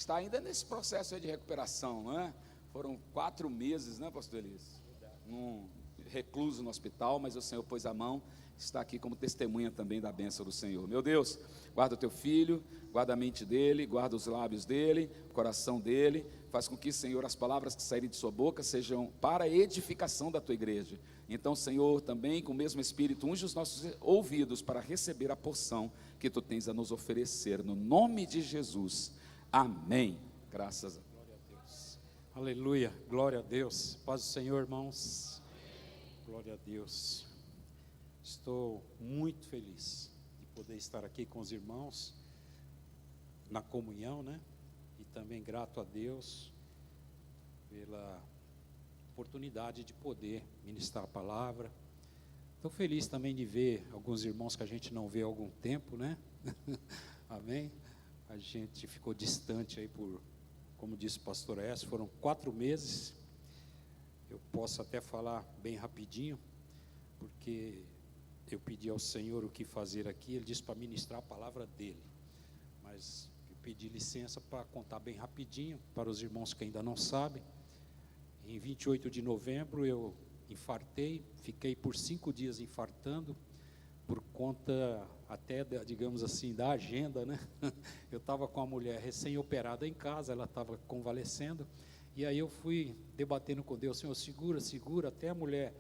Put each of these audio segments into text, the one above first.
está ainda nesse processo aí de recuperação, não é? Foram 4 meses, né, pastor Elias? Recluso no hospital, mas o Senhor pôs a mão, está aqui como testemunha também da bênção do Senhor. Meu Deus, guarda o teu filho, guarda a mente dele, guarda os lábios dele, o coração dele, faz com que, Senhor, as palavras que saírem de sua boca sejam para a edificação da tua igreja. Então, Senhor, também com o mesmo Espírito, unge os nossos ouvidos para receber a porção que tu tens a nos oferecer, no nome de Jesus, amém. Graças a Deus. Glória a Deus. Aleluia, glória a Deus. Paz do Senhor, irmãos. Glória a Deus. Estou muito feliz de poder estar aqui com os irmãos na comunhão, né? E também grato a Deus pela oportunidade de poder ministrar a palavra. Estou feliz também de ver alguns irmãos que a gente não vê há algum tempo, né? Amém? A gente ficou distante aí por, como disse o pastor S, foram 4 meses. Eu posso até falar bem rapidinho, porque eu pedi ao Senhor o que fazer aqui, Ele disse para ministrar a palavra dEle, mas eu pedi licença para contar bem rapidinho, para os irmãos que ainda não sabem. Em 28 de novembro eu infartei, fiquei por 5 dias infartando, por conta até, digamos assim, da agenda, né? Eu estava com a mulher recém-operada em casa, ela estava convalescendo, e aí eu fui debatendo com Deus, Senhor, segura, até a mulher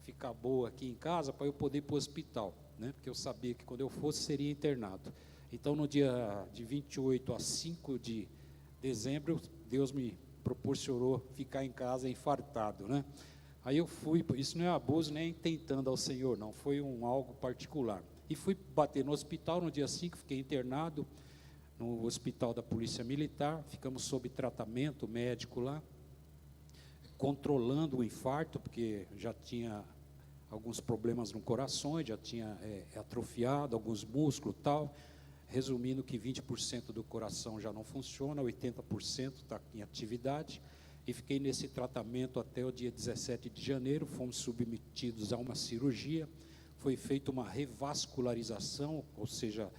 ficar boa aqui em casa, para eu poder ir para o hospital, né? Porque eu sabia que quando eu fosse, seria internado. Então, no dia de 28 a 5 de dezembro, Deus me proporcionou ficar em casa infartado, né? Aí eu fui, isso não é abuso nem tentando ao Senhor, não, foi algo particular. E fui bater no hospital no dia 5, fiquei internado no hospital da Polícia Militar, ficamos sob tratamento médico lá, controlando o infarto, porque já tinha alguns problemas no coração, já tinha atrofiado alguns músculos e tal. Resumindo que 20% do coração já não funciona, 80% está em atividade, e fiquei nesse tratamento até o dia 17 de janeiro, fomos submetidos a uma cirurgia, foi feita uma revascularização, ou seja,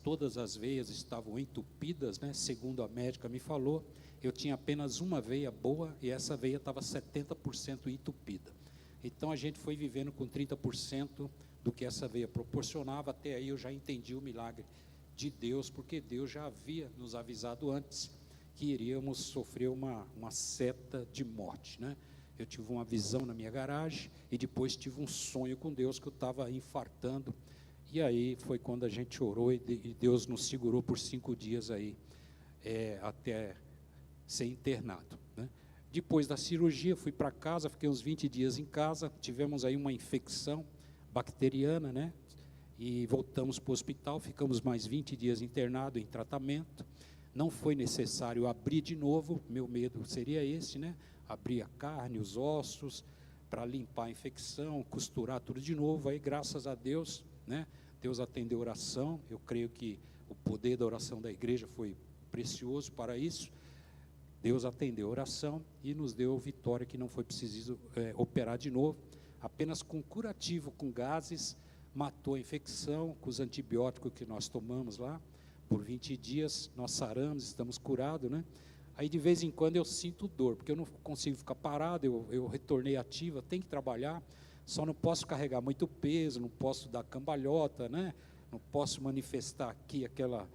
todas as veias estavam entupidas, né? Segundo a médica me falou, eu tinha apenas uma veia boa, e essa veia estava 70% entupida. Então a gente foi vivendo com 30% do que essa veia proporcionava, até aí eu já entendi o milagre de Deus, porque Deus já havia nos avisado antes que iríamos sofrer uma seta de morte, né? Eu tive uma visão na minha garagem e depois tive um sonho com Deus que eu estava infartando, e aí foi quando a gente orou e Deus nos segurou por 5 dias aí, até ser internado, né? Depois da cirurgia fui para casa, fiquei uns 20 dias em casa, tivemos aí uma infecção bacteriana, né? E voltamos para o hospital, ficamos mais 20 dias internados em tratamento. Não foi necessário abrir de novo, meu medo seria esse, né? Abrir a carne, os ossos, para limpar a infecção, costurar tudo de novo. Aí, graças a Deus, né? Deus atendeu a oração. Eu creio que o poder da oração da igreja foi precioso para isso. Deus atendeu a oração e nos deu vitória, que não foi preciso operar de novo. Apenas com curativo, com gases, matou a infecção, com os antibióticos que nós tomamos lá. Por 20 dias nós saramos, estamos curados, né? Aí de vez em quando eu sinto dor, porque eu não consigo ficar parado, eu retornei ativa, tenho que trabalhar, só não posso carregar muito peso, não posso dar cambalhota, né? Não posso manifestar aqui aquela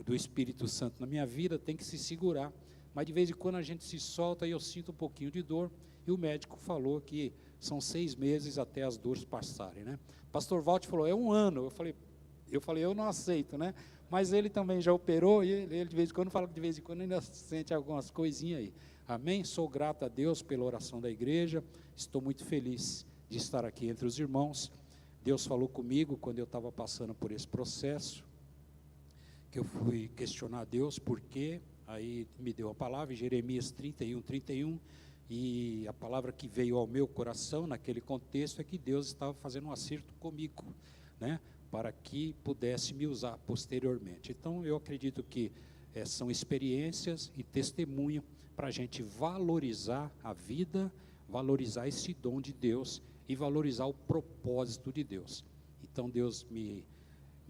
do Espírito Santo na minha vida, tem que se segurar. Mas de vez em quando a gente se solta e eu sinto um pouquinho de dor, e o médico falou que são 6 meses até as dores passarem, né? Pastor Walter falou, é 1 ano. Eu falei, eu não aceito, né? Mas ele também já operou, e ele de vez em quando fala que de vez em quando ainda sente algumas coisinhas aí. Amém? Sou grato a Deus pela oração da igreja, estou muito feliz de estar aqui entre os irmãos. Deus falou comigo quando eu estava passando por esse processo, que eu fui questionar a Deus por quê. Aí me deu a palavra, Jeremias 31, e a palavra que veio ao meu coração naquele contexto é que Deus estava fazendo um acerto comigo, né? Para que pudesse me usar posteriormente. Então, eu acredito que são experiências e testemunho para a gente valorizar a vida, valorizar esse dom de Deus e valorizar o propósito de Deus. Então, Deus me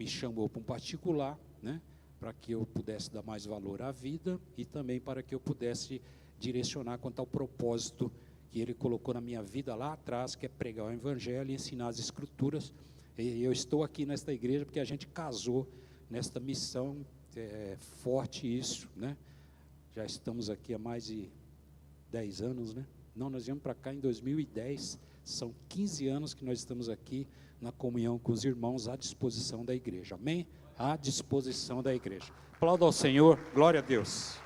chamou para um particular, né? para que eu pudesse dar mais valor à vida e também para que eu pudesse direcionar quanto ao propósito que Ele colocou na minha vida lá atrás, que é pregar o Evangelho e ensinar as Escrituras. E eu estou aqui nesta igreja porque a gente casou nesta missão, forte isso, né? Já estamos aqui há mais de 10 anos, né? Não, nós viemos para cá em 2010, são 15 anos que nós estamos aqui na comunhão com os irmãos à disposição da igreja, amém? À disposição da igreja. Aplauda ao Senhor, glória a Deus.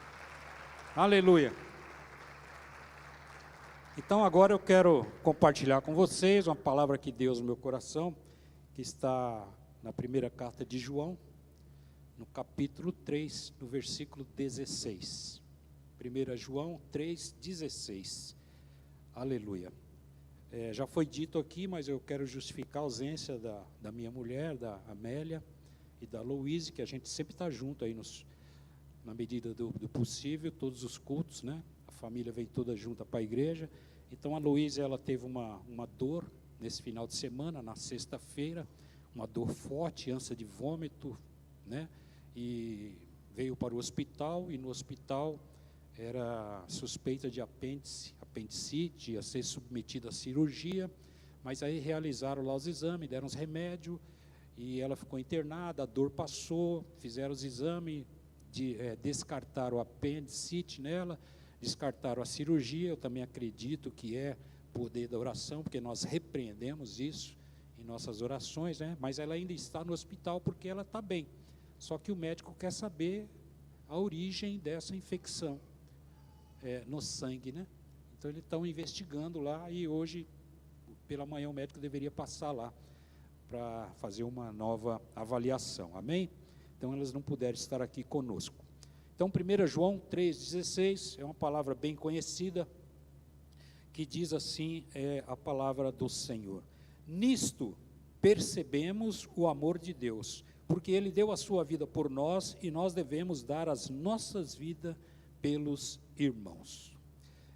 Aleluia. Então agora eu quero compartilhar com vocês uma palavra que Deus no meu coração, que está na primeira carta de João, no capítulo 3, no versículo 16. 1 João 3, 16. Aleluia. Já foi dito aqui, mas eu quero justificar a ausência da minha mulher, da Amélia e da Louise, que a gente sempre está junto aí na medida do possível, todos os cultos, né? A família vem toda junta para a igreja. Então a Louise, ela teve uma dor nesse final de semana, na sexta-feira, uma dor forte, ânsia de vômito, né? E veio para o hospital, e no hospital era suspeita de apendicite, ia ser submetida à cirurgia, mas aí realizaram lá os exames, deram os remédios, e ela ficou internada, a dor passou, fizeram os exames, descartaram o apendicite nela, descartaram a cirurgia. Eu também acredito que é poder da oração, porque nós repreendemos isso em nossas orações, né? Mas ela ainda está no hospital porque ela está bem, só que o médico quer saber a origem dessa infecção no sangue, né? Então eles estão investigando lá, e hoje, pela manhã, o médico deveria passar lá para fazer uma nova avaliação, amém? Então elas não puderam estar aqui conosco. Então 1 João 3,16 é uma palavra bem conhecida, que diz assim, a palavra do Senhor: nisto percebemos o amor de Deus, porque Ele deu a sua vida por nós, e nós devemos dar as nossas vidas pelos irmãos.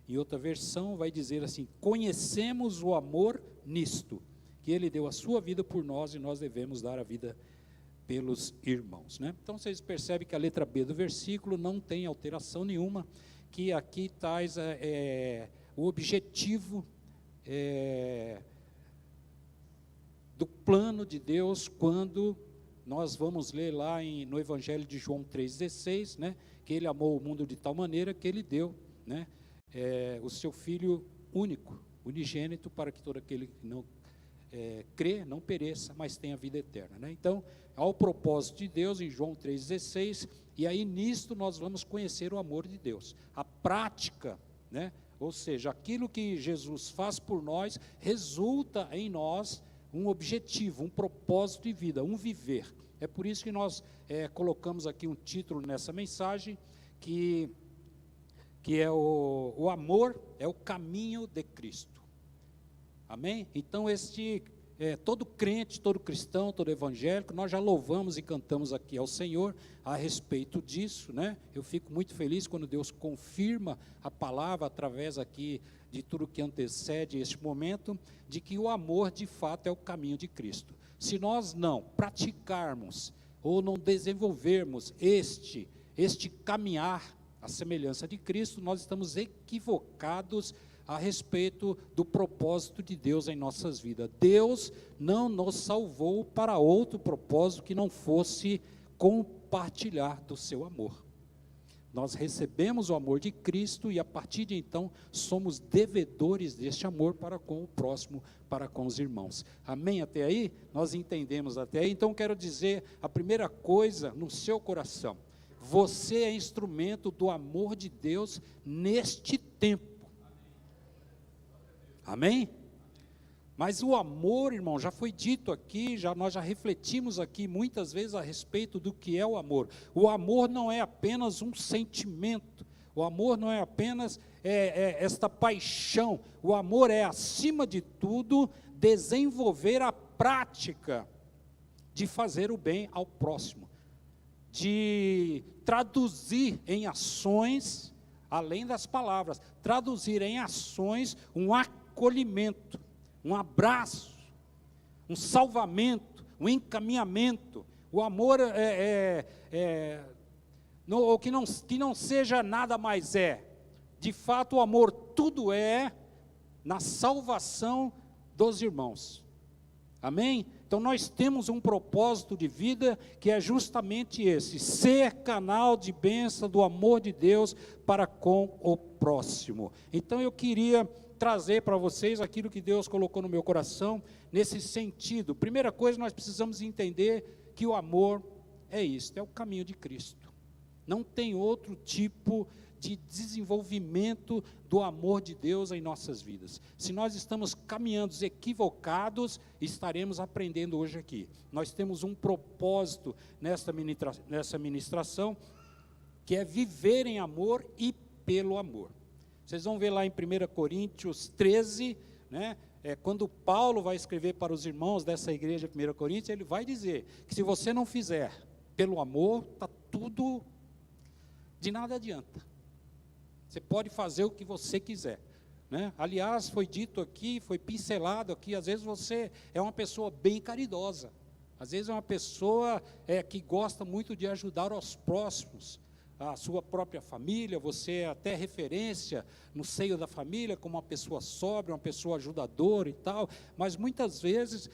Em outra versão vai dizer assim: conhecemos o amor nisto, que Ele deu a sua vida por nós, e nós devemos dar a vida pelos irmãos, né? Então vocês percebem que a letra B do versículo não tem alteração nenhuma, que aqui traz o objetivo do plano de Deus, quando nós vamos ler lá no Evangelho de João 3,16, né? Que Ele amou o mundo de tal maneira que Ele deu, né? O seu Filho único, unigênito, para que todo aquele que não crê, não pereça, mas tenha vida eterna, né? Então, ao propósito de Deus, em João 3,16, e aí nisto nós vamos conhecer o amor de Deus, a prática, né? Ou seja, aquilo que Jesus faz por nós, resulta em nós um objetivo, um propósito de vida, um viver. É por isso que nós colocamos aqui um título nessa mensagem, que é o amor é o caminho de Cristo. Amém? Então todo crente, todo cristão, todo evangélico, nós já louvamos e cantamos aqui ao Senhor a respeito disso, né? Eu fico muito feliz quando Deus confirma a palavra através aqui de tudo que antecede este momento, de que o amor de fato é o caminho de Cristo. Se nós não praticarmos ou não desenvolvermos este caminhar à semelhança de Cristo, nós estamos equivocados a respeito do propósito de Deus em nossas vidas. Deus não nos salvou para outro propósito que não fosse compartilhar do seu amor. Nós recebemos o amor de Cristo, e a partir de então somos devedores deste amor para com o próximo, para com os irmãos. Amém? Até aí? Nós entendemos até aí? Então quero dizer a primeira coisa no seu coração: você é instrumento do amor de Deus neste tempo. Amém? Mas o amor, irmão, já foi dito aqui, nós já refletimos aqui muitas vezes a respeito do que é o amor. O amor não é apenas um sentimento, o amor não é apenas esta paixão. O amor é, acima de tudo, desenvolver a prática de fazer o bem ao próximo, de traduzir em ações, além das palavras, traduzir em ações um acolhimento, um abraço, um salvamento, um encaminhamento. O amor que não seja nada mais é. De fato, o amor tudo é na salvação dos irmãos. Amém? Então nós temos um propósito de vida que é justamente esse: ser canal de bênção do amor de Deus para com o próximo. Então eu queria trazer para vocês aquilo que Deus colocou no meu coração nesse sentido. Primeira coisa, nós precisamos entender que o amor é isto, é o caminho de Cristo. Não tem outro tipo de desenvolvimento do amor de Deus em nossas vidas. Se nós estamos caminhando equivocados, estaremos aprendendo hoje aqui. Nós temos um propósito nessa ministração, que é viver em amor e pelo amor. Vocês vão ver lá em 1 Coríntios 13, né? Quando Paulo vai escrever para os irmãos dessa igreja, 1 Coríntios, ele vai dizer que se você não fizer pelo amor, está tudo, de nada adianta. Você pode fazer o que você quiser, né? Aliás, foi dito aqui, foi pincelado aqui, às vezes você é uma pessoa bem caridosa, às vezes é uma pessoa que gosta muito de ajudar os próximos, a sua própria família, você é até referência no seio da família como uma pessoa sóbria, uma pessoa ajudadora e tal, mas muitas vezes,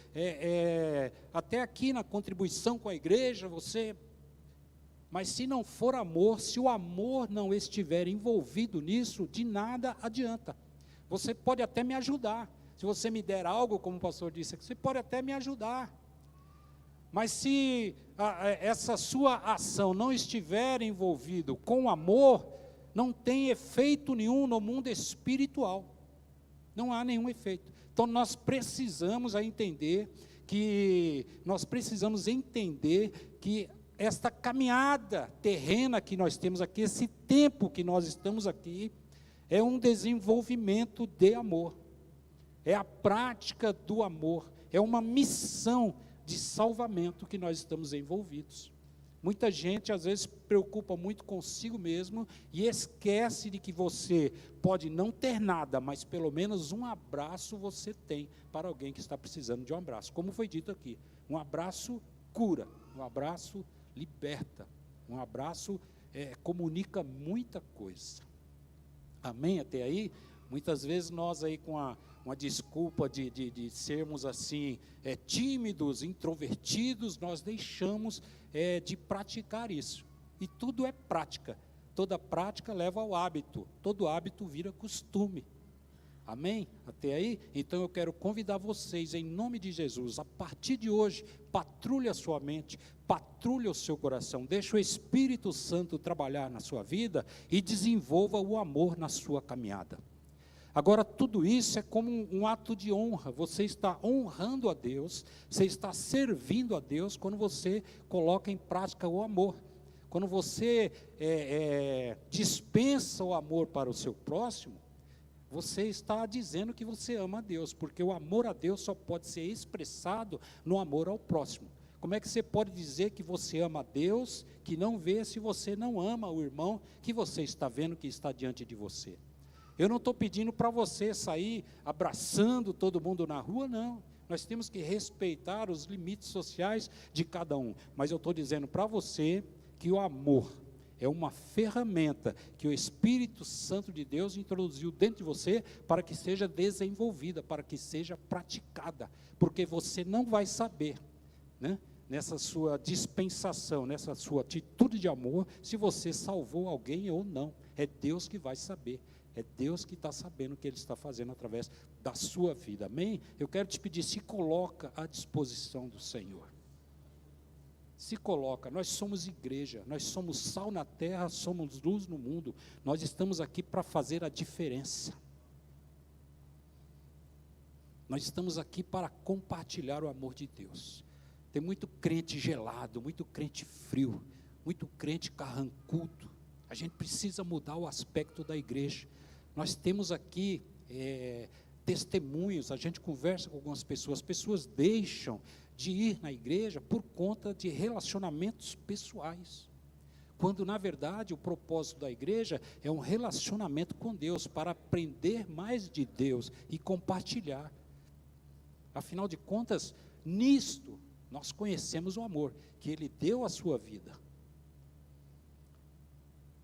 até aqui na contribuição com a igreja, mas se não for amor, se o amor não estiver envolvido nisso, de nada adianta. Você pode até me ajudar, se você me der algo, como o pastor disse, você pode até me ajudar, mas se essa sua ação não estiver envolvido com amor, não tem efeito nenhum no mundo espiritual, não há nenhum efeito. Então nós precisamos entender que esta caminhada terrena que nós temos aqui, esse tempo que nós estamos aqui, é um desenvolvimento de amor, é a prática do amor, é uma missão de salvamento que nós estamos envolvidos. Muita gente às vezes preocupa muito consigo mesmo e esquece de que você pode não ter nada, mas pelo menos um abraço você tem para alguém que está precisando de um abraço. Como foi dito aqui, um abraço cura, um abraço liberta, um abraço comunica muita coisa. Amém? Até aí? Muitas vezes nós aí com uma desculpa de sermos assim, tímidos, introvertidos, nós deixamos de praticar isso. E tudo é prática. Toda prática leva ao hábito. Todo hábito vira costume. Amém? Até aí? Então eu quero convidar vocês, em nome de Jesus, a partir de hoje, patrulhe a sua mente, patrulhe o seu coração, deixe o Espírito Santo trabalhar na sua vida e desenvolva o amor na sua caminhada. Agora, tudo isso é como um ato de honra. Você está honrando a Deus, você está servindo a Deus quando você coloca em prática o amor. Quando você dispensa o amor para o seu próximo, você está dizendo que você ama a Deus, porque o amor a Deus só pode ser expressado no amor ao próximo. Como é que você pode dizer que você ama a Deus, que não vê, se você não ama o irmão que você está vendo que está diante de você? Eu não estou pedindo para você sair abraçando todo mundo na rua, não. Nós temos que respeitar os limites sociais de cada um. Mas eu estou dizendo para você que o amor é uma ferramenta que o Espírito Santo de Deus introduziu dentro de você para que seja desenvolvida, para que seja praticada. Porque você não vai saber, né, nessa sua dispensação, nessa sua atitude de amor, se você salvou alguém ou não. É Deus que vai saber. É Deus que está sabendo o que Ele está fazendo através da sua vida, amém? Eu quero te pedir, se coloca à disposição do Senhor. Se coloca, nós somos igreja, nós somos sal na terra, somos luz no mundo. Nós estamos aqui para fazer a diferença. Nós estamos aqui para compartilhar o amor de Deus. Tem muito crente gelado, muito crente frio, muito crente carrancudo. A gente precisa mudar o aspecto da igreja. Nós temos aqui testemunhos, a gente conversa com algumas pessoas, as pessoas deixam de ir na igreja por conta de relacionamentos pessoais, quando na verdade o propósito da igreja é um relacionamento com Deus, para aprender mais de Deus e compartilhar. Afinal de contas, nisto Nós conhecemos o amor, que Ele deu a sua vida.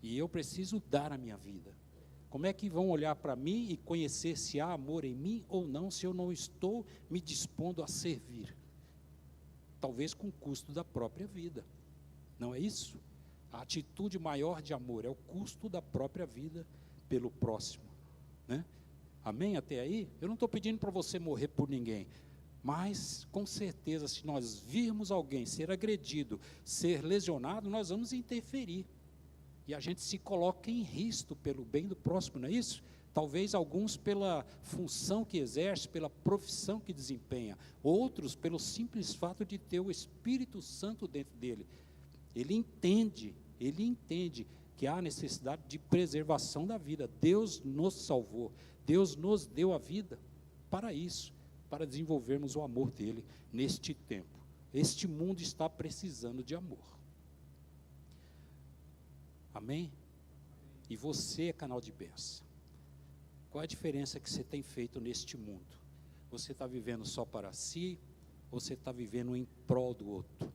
E eu preciso dar a minha vida. Como é que vão olhar para mim e conhecer se há amor em mim ou não, se eu não estou me dispondo a servir? Talvez com o custo da própria vida. Não é isso? A atitude maior de amor é o custo da própria vida pelo próximo, né? Amém? Até aí? Eu não estou pedindo para você morrer por ninguém, mas com certeza, se nós virmos alguém ser agredido, ser lesionado, nós vamos interferir. E a gente se coloca em risco pelo bem do próximo, não é isso? Talvez alguns pela função que exerce, pela profissão que desempenha, outros pelo simples fato de ter o Espírito Santo dentro dele. Ele entende que há necessidade de preservação da vida. Deus nos salvou, Deus nos deu a vida para isso, para desenvolvermos o amor dele neste tempo. Este mundo está precisando de amor. Amém? E você é canal de bênção. Qual a diferença que você tem feito neste mundo? Você está vivendo só para si, ou você está vivendo em prol do outro?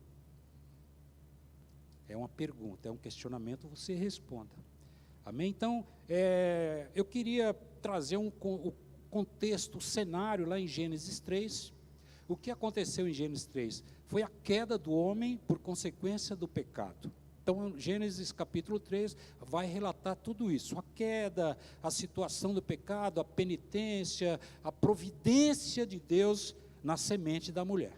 É uma pergunta, é um questionamento, você responda. Amém? Então, eu queria trazer o contexto, o cenário lá em Gênesis 3. O que aconteceu em Gênesis 3? Foi a queda do homem por consequência do pecado. Então, Gênesis capítulo 3 vai relatar tudo isso, a queda, a situação do pecado, a penitência, a providência de Deus na semente da mulher.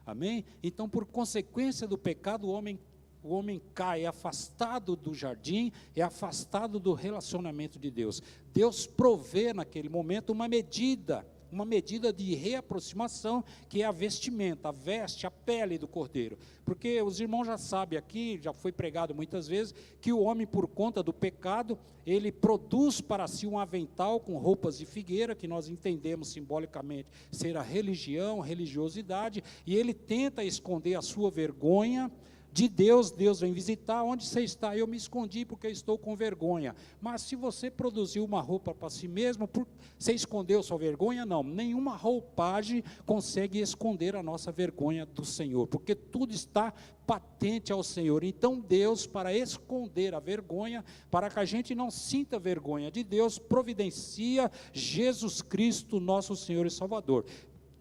Amém? Então, por consequência do pecado, o homem cai, é afastado do jardim, é afastado do relacionamento de Deus. Deus provê naquele momento uma medida de reaproximação, que é a vestimenta, a veste, a pele do cordeiro. Porque os irmãos já sabem aqui, já foi pregado muitas vezes, que o homem, por conta do pecado, ele produz para si um avental com roupas de figueira, que nós entendemos simbolicamente ser a religião, a religiosidade, e ele tenta esconder a sua vergonha de Deus. Deus vem visitar, onde você está? Eu me escondi porque eu estou com vergonha. Mas se você produziu uma roupa para si mesmo, você escondeu sua vergonha? Não, nenhuma roupagem consegue esconder a nossa vergonha do Senhor, porque tudo está patente ao Senhor. Então Deus, para esconder a vergonha, para que a gente não sinta vergonha de Deus, providencia Jesus Cristo, nosso Senhor e Salvador.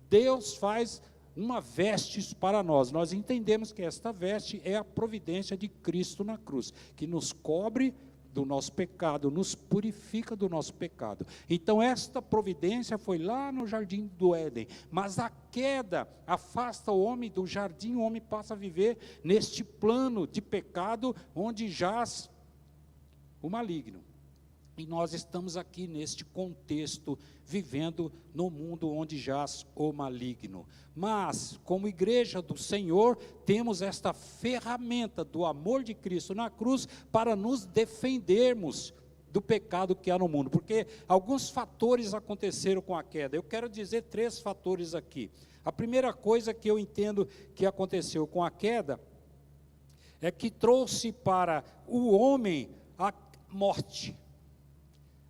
Deus faz uma veste para nós. Nós entendemos que esta veste é a providência de Cristo na cruz, que nos cobre do nosso pecado, nos purifica do nosso pecado. Então esta providência foi lá no jardim do Éden, mas a queda afasta o homem do jardim, o homem passa a viver neste plano de pecado, onde jaz o maligno. E nós estamos aqui neste contexto, vivendo no mundo onde jaz o maligno. Mas, como igreja do Senhor, temos esta ferramenta do amor de Cristo na cruz para nos defendermos do pecado que há no mundo. Porque alguns fatores aconteceram com a queda. Eu quero dizer 3 fatores aqui. A primeira coisa que eu entendo que aconteceu com a queda é que trouxe para o homem a morte.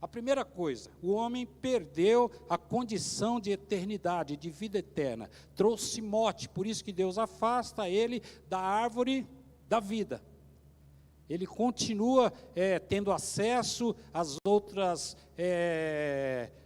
A primeira coisa, o homem perdeu a condição de eternidade, de vida eterna, trouxe morte, por isso que Deus afasta ele da árvore da vida. Ele continua tendo acesso às outras,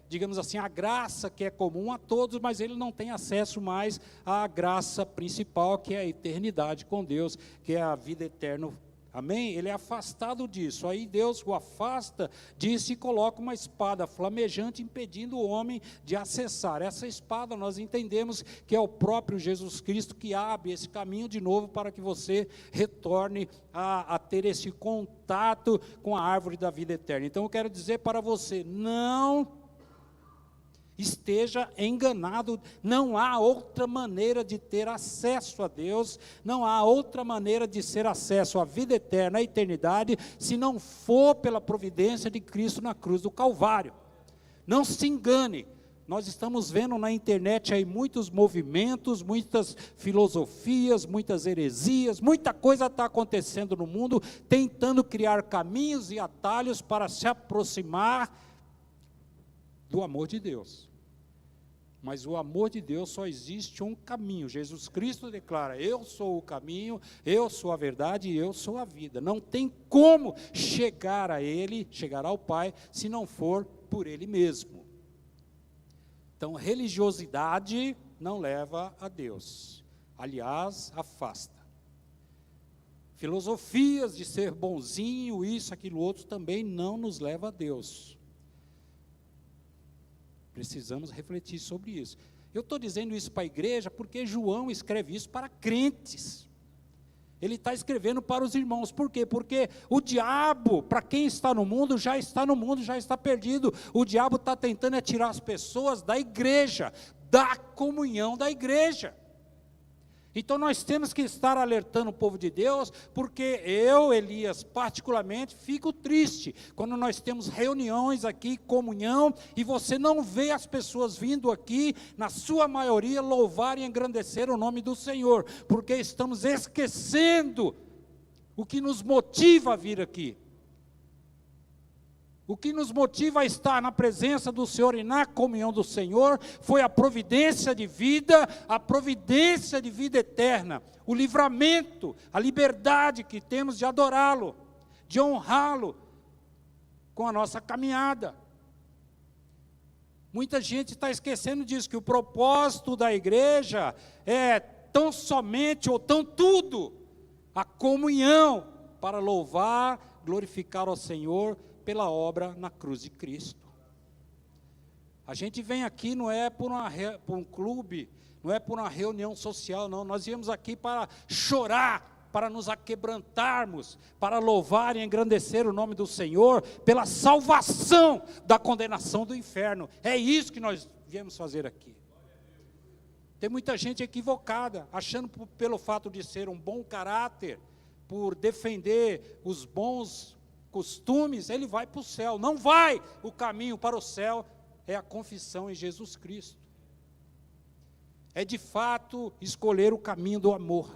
digamos assim, a graça que é comum a todos, mas ele não tem acesso mais à graça principal, que é a eternidade com Deus, que é a vida eterna. Amém? Ele é afastado disso. Aí Deus o afasta disso e coloca uma espada flamejante impedindo o homem de acessar. Essa espada nós entendemos que é o próprio Jesus Cristo que abre esse caminho de novo para que você retorne a ter esse contato com a árvore da vida eterna. Então eu quero dizer para você, não esteja enganado, não há outra maneira de ter acesso a Deus, não há outra maneira de ser acesso à vida eterna, à eternidade, se não for pela providência de Cristo na cruz do Calvário. Não se engane, nós estamos vendo na internet aí muitos movimentos, muitas filosofias, muitas heresias, muita coisa está acontecendo no mundo, tentando criar caminhos e atalhos para se aproximar do amor de Deus. Mas o amor de Deus só existe um caminho. Jesus Cristo declara: eu sou o caminho, eu sou a verdade e eu sou a vida. Não tem como chegar a Ele, chegar ao Pai, se não for por Ele mesmo. Então, religiosidade não leva a Deus. Aliás, afasta. Filosofias de ser bonzinho, isso, aquilo, outro, também não nos leva a Deus. Precisamos refletir sobre isso. Eu estou dizendo isso para a igreja porque João escreve isso para crentes. Ele está escrevendo para os irmãos. Por quê? Porque o diabo, para quem está no mundo, já está perdido. O diabo está tentando tirar as pessoas da igreja, da comunhão da igreja. Então nós temos que estar alertando o povo de Deus, porque eu, Elias, particularmente, fico triste quando nós temos reuniões aqui, comunhão, e você não vê as pessoas vindo aqui, na sua maioria, louvar e engrandecer o nome do Senhor, porque estamos esquecendo o que nos motiva a vir aqui. O que nos motiva a estar na presença do Senhor e na comunhão do Senhor foi a providência de vida eterna, o livramento, a liberdade que temos de adorá-lo, de honrá-lo com a nossa caminhada. Muita gente está esquecendo disso, que o propósito da igreja é tão somente ou tão tudo a comunhão para louvar, glorificar ao Senhor pela obra na cruz de Cristo. A gente vem aqui não é por um clube, não é por uma reunião social, não. Nós viemos aqui para chorar, para nos aquebrantarmos, para louvar e engrandecer o nome do Senhor pela salvação da condenação do inferno. É isso que nós viemos fazer aqui. Tem muita gente equivocada, achando pelo fato de ser um bom caráter, por defender os bons costumes, ele vai para o céu. Não vai. O caminho para o céu é a confissão em Jesus Cristo. É de fato escolher o caminho do amor.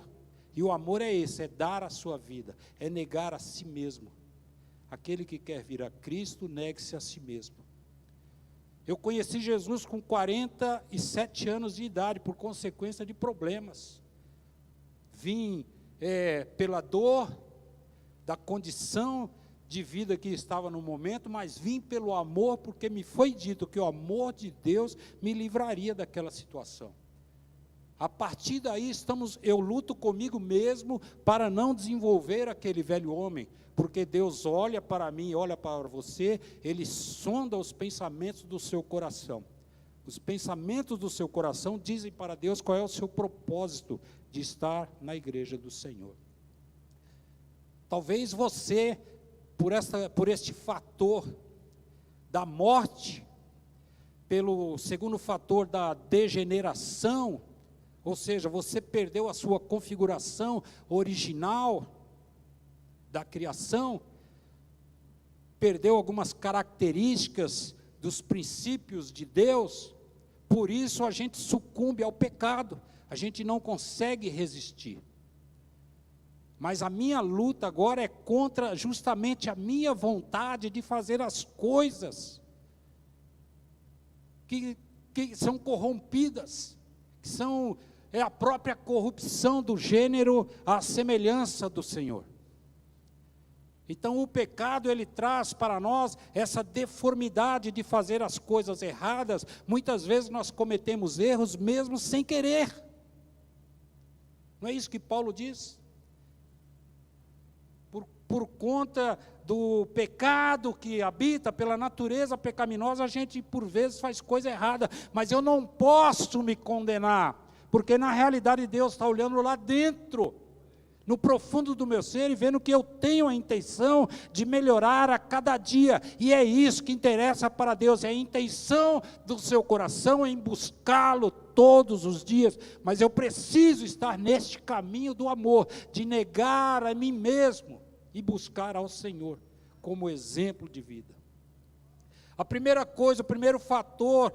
E o amor é esse, é dar a sua vida, é negar a si mesmo. Aquele que quer vir a Cristo, negue-se a si mesmo. Eu conheci Jesus com 47 anos de idade, por consequência de problemas. Vim pela dor da condição de vida que estava no momento, mas vim pelo amor, porque me foi dito que o amor de Deus me livraria daquela situação. A partir daí eu luto comigo mesmo para não desenvolver aquele velho homem, porque Deus olha para mim, olha para você, Ele sonda os pensamentos do seu coração. Os pensamentos do seu coração dizem para Deus qual é o seu propósito de estar na igreja do Senhor. Talvez você, por este fator da morte, pelo segundo fator da degeneração, ou seja, você perdeu a sua configuração original da criação, perdeu algumas características dos princípios de Deus, por isso a gente sucumbe ao pecado, a gente não consegue resistir. Mas a minha luta agora é contra justamente a minha vontade de fazer as coisas que são corrompidas, que são a própria corrupção do gênero à semelhança do Senhor. Então o pecado, ele traz para nós essa deformidade de fazer as coisas erradas. Muitas vezes nós cometemos erros mesmo sem querer. Não é isso que Paulo diz? Por conta do pecado que habita, pela natureza pecaminosa, a gente por vezes faz coisa errada, mas eu não posso me condenar, porque na realidade Deus está olhando lá dentro, no profundo do meu ser, e vendo que eu tenho a intenção de melhorar a cada dia, e é isso que interessa para Deus, é a intenção do seu coração em buscá-lo todos os dias, mas eu preciso estar neste caminho do amor, de negar a mim mesmo, e buscar ao Senhor como exemplo de vida. A primeira coisa, o primeiro fator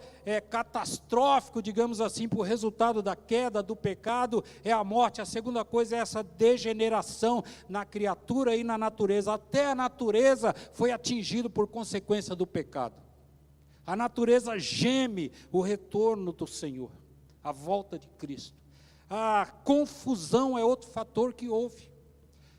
catastrófico, digamos assim, para o resultado da queda, do pecado, é a morte. A segunda coisa é essa degeneração na criatura e na natureza. Até a natureza foi atingida por consequência do pecado. A natureza geme o retorno do Senhor, a volta de Cristo. A confusão é outro fator que houve.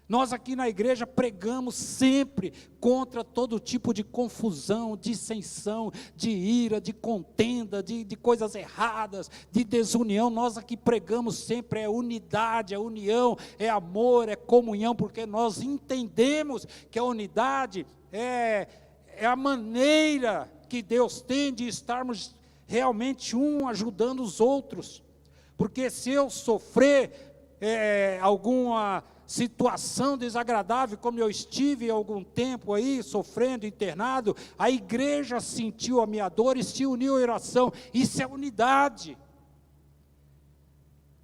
Nós aqui na igreja pregamos sempre contra todo tipo de confusão, dissensão, de ira, de contenda, de coisas erradas, de desunião. Nós aqui pregamos sempre unidade, é união, é amor, é comunhão, porque nós entendemos que a unidade é a maneira que Deus tem de estarmos realmente ajudando os outros. Porque se eu sofrer alguma situação desagradável, como eu estive há algum tempo aí, sofrendo, internado, a igreja sentiu a minha dor e se uniu em oração. Isso é unidade.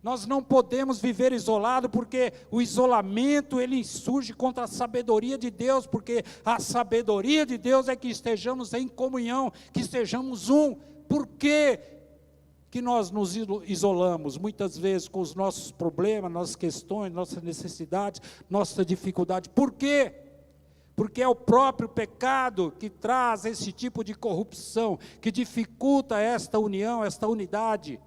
Nós não podemos viver isolado, porque o isolamento, ele surge contra a sabedoria de Deus, porque a sabedoria de Deus é que estejamos em comunhão, que estejamos um. Por quê que nós nos isolamos? Muitas vezes com os nossos problemas, nossas questões, nossas necessidades, nossa dificuldade. Por quê? Porque é o próprio pecado que traz esse tipo de corrupção, que dificulta esta união, esta unidade.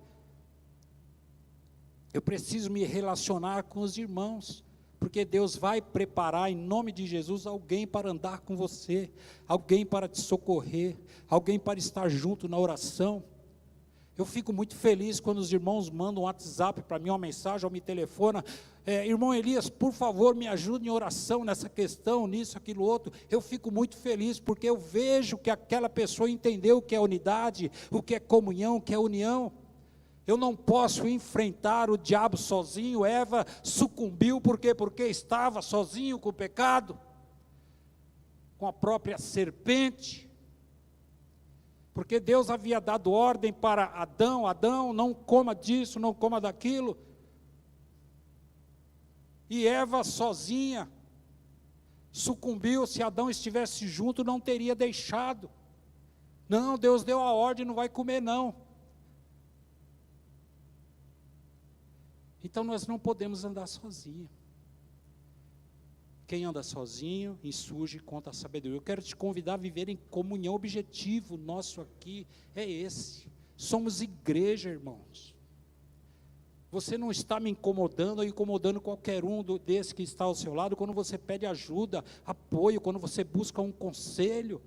Eu preciso me relacionar com os irmãos, porque Deus vai preparar em nome de Jesus alguém para andar com você, alguém para te socorrer, alguém para estar junto na oração. Eu fico muito feliz quando os irmãos mandam um WhatsApp para mim, uma mensagem, ou me telefonam: irmão Elias, por favor, me ajude em oração nessa questão, nisso, aquilo, outro. Eu fico muito feliz, porque eu vejo que aquela pessoa entendeu o que é unidade, o que é comunhão, o que é união. Eu não posso enfrentar o diabo sozinho. Eva sucumbiu, por quê? Porque estava sozinho com o pecado, com a própria serpente. Porque Deus havia dado ordem para Adão, não coma disso, não coma daquilo. E Eva sozinha sucumbiu. Se Adão estivesse junto, não teria deixado. Não, Deus deu a ordem, não vai comer não. Então nós não podemos andar sozinhos. Quem anda sozinho insurge contra a sabedoria. Eu quero te convidar a viver em comunhão. O objetivo nosso aqui é esse. Somos igreja, irmãos. Você não está me incomodando ou incomodando qualquer um desse que está ao seu lado, quando você pede ajuda, apoio, quando você busca um conselho.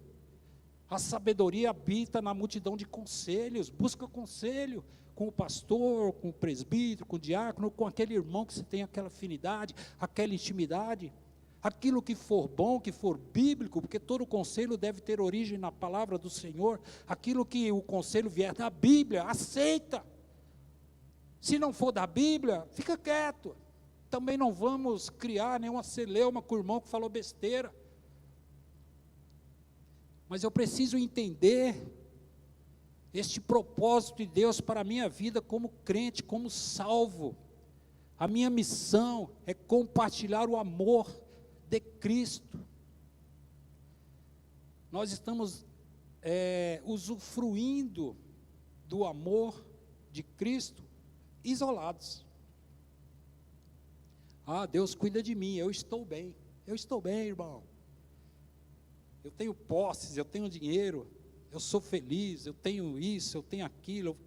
A sabedoria habita na multidão de conselhos. Busca conselho com o pastor, com o presbítero, com o diácono, com aquele irmão que você tem aquela afinidade, aquela intimidade. Aquilo que for bom, que for bíblico, porque todo conselho deve ter origem na palavra do Senhor. Aquilo que o conselho vier da Bíblia, aceita. Se não for da Bíblia, fica quieto. Também não vamos criar nenhuma celeuma com o irmão que falou besteira. Mas eu preciso entender este propósito de Deus para a minha vida como crente, como salvo. A minha missão é compartilhar o amor de Cristo. Nós estamos usufruindo do amor de Cristo isolados. Deus cuida de mim, eu estou bem, irmão. Eu tenho posses, eu tenho dinheiro, eu sou feliz, eu tenho isso, eu tenho aquilo.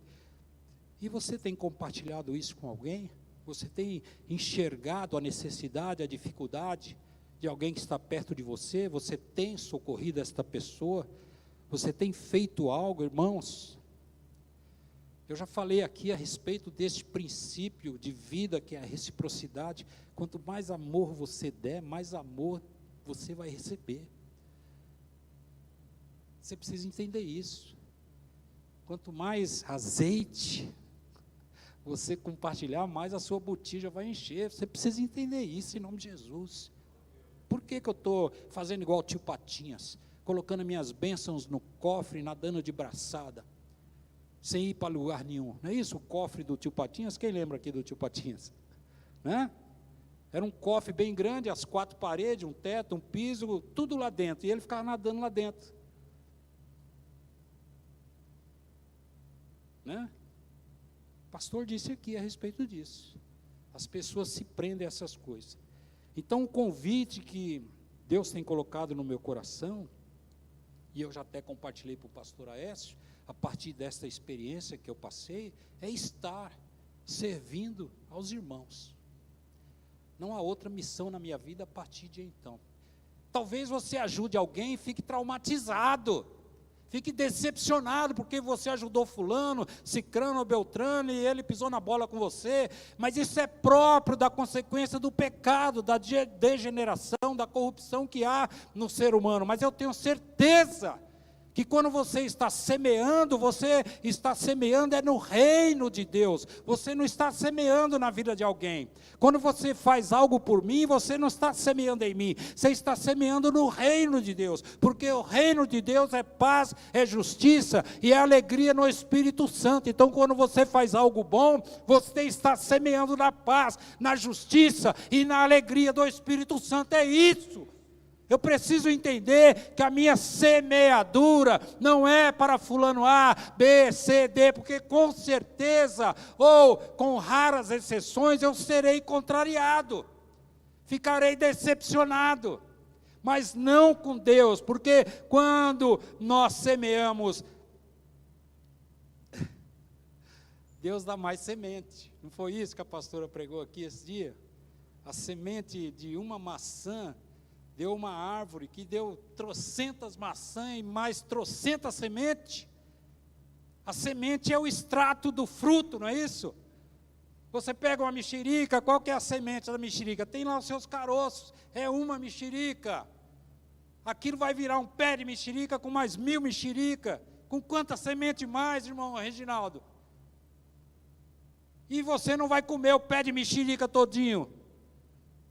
E você tem compartilhado isso com alguém? Você tem enxergado a necessidade, a dificuldade de alguém que está perto de você? Você tem socorrido esta pessoa? Você tem feito algo, irmãos? Eu já falei aqui a respeito deste princípio de vida que é a reciprocidade. Quanto mais amor você der, mais amor você vai receber. Você precisa entender isso. Quanto mais azeite você compartilhar, mais a sua botija vai encher. Você precisa entender isso em nome de Jesus. Por que eu estou fazendo igual o tio Patinhas? Colocando minhas bênçãos no cofre e nadando de braçada, sem ir para lugar nenhum. Não é isso o cofre do tio Patinhas? Quem lembra aqui do tio Patinhas? Né? Era um cofre bem grande, as 4 paredes, um teto, um piso, tudo lá dentro. E ele ficava nadando lá dentro. Né? O pastor disse aqui a respeito disso. As pessoas se prendem a essas coisas. Então o convite que Deus tem colocado no meu coração e eu já até compartilhei para o pastor Aécio, a partir desta experiência que eu passei, é estar servindo aos irmãos. Não há outra missão na minha vida a partir de então. Talvez você ajude alguém e fique traumatizado, fique decepcionado, porque você ajudou fulano, cicrano ou beltrano, e ele pisou na bola com você, mas isso é próprio da consequência do pecado, da degeneração, da corrupção que há no ser humano. Mas eu tenho certeza que quando você está semeando é no reino de Deus, você não está semeando na vida de alguém. Quando você faz algo por mim, você não está semeando em mim, você está semeando no reino de Deus, porque o reino de Deus é paz, é justiça e é alegria no Espírito Santo. Então quando você faz algo bom, você está semeando na paz, na justiça e na alegria do Espírito Santo, é isso. Eu preciso entender que a minha semeadura não é para fulano A, B, C, D, porque com certeza, ou com raras exceções, eu serei contrariado, ficarei decepcionado, mas não com Deus, porque quando nós semeamos, Deus dá mais semente. Não foi isso que a pastora pregou aqui esse dia? A semente de uma maçã deu uma árvore que deu trocentas maçãs e mais trocentas sementes. A semente é o extrato do fruto, não é isso? Você pega uma mexerica, qual que é a semente da mexerica? Tem lá os seus caroços, é uma mexerica. Aquilo vai virar um pé de mexerica com mais 1000 mexerica. Com quanta semente mais, irmão Reginaldo? E você não vai comer o pé de mexerica todinho.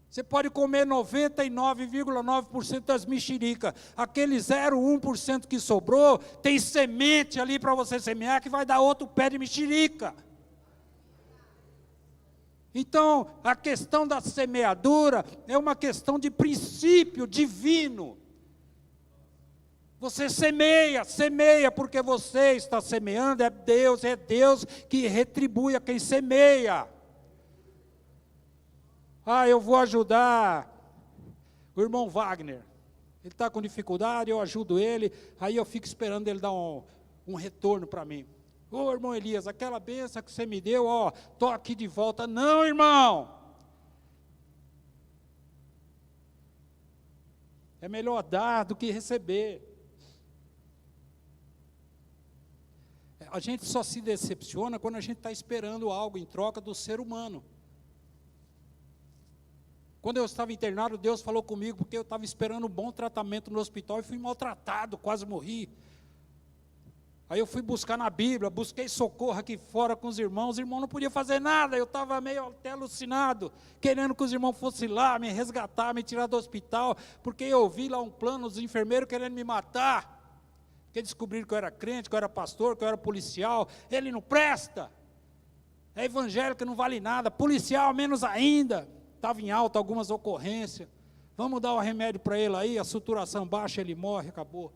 Você pode comer 99,9% das mexericas. Aquele 0,1% que sobrou, tem semente ali para você semear, que vai dar outro pé de mexerica. Então, a questão da semeadura é uma questão de princípio divino. Você semeia porque você está semeando, é Deus que retribui a quem semeia. Eu vou ajudar o irmão Wagner, ele está com dificuldade, eu ajudo ele, aí eu fico esperando ele dar um retorno para mim. Ô irmão Elias, aquela bênção que você me deu, estou aqui de volta. Não, irmão, é melhor dar do que receber. A gente só se decepciona quando a gente está esperando algo em troca do ser humano. Quando eu estava internado, Deus falou comigo, porque eu estava esperando um bom tratamento no hospital e fui maltratado, quase morri. Aí eu fui buscar na Bíblia, busquei socorro aqui fora com os irmãos não podiam fazer nada, eu estava meio até alucinado, querendo que os irmãos fossem lá, me resgatar, me tirar do hospital, porque eu vi lá um plano dos enfermeiros querendo me matar, porque descobriram que eu era crente, que eu era pastor, que eu era policial. Ele não presta, é evangélico, não vale nada, policial menos ainda. Estava em alta algumas ocorrências, vamos dar o remédio para ele aí, a saturação baixa, ele morre, acabou.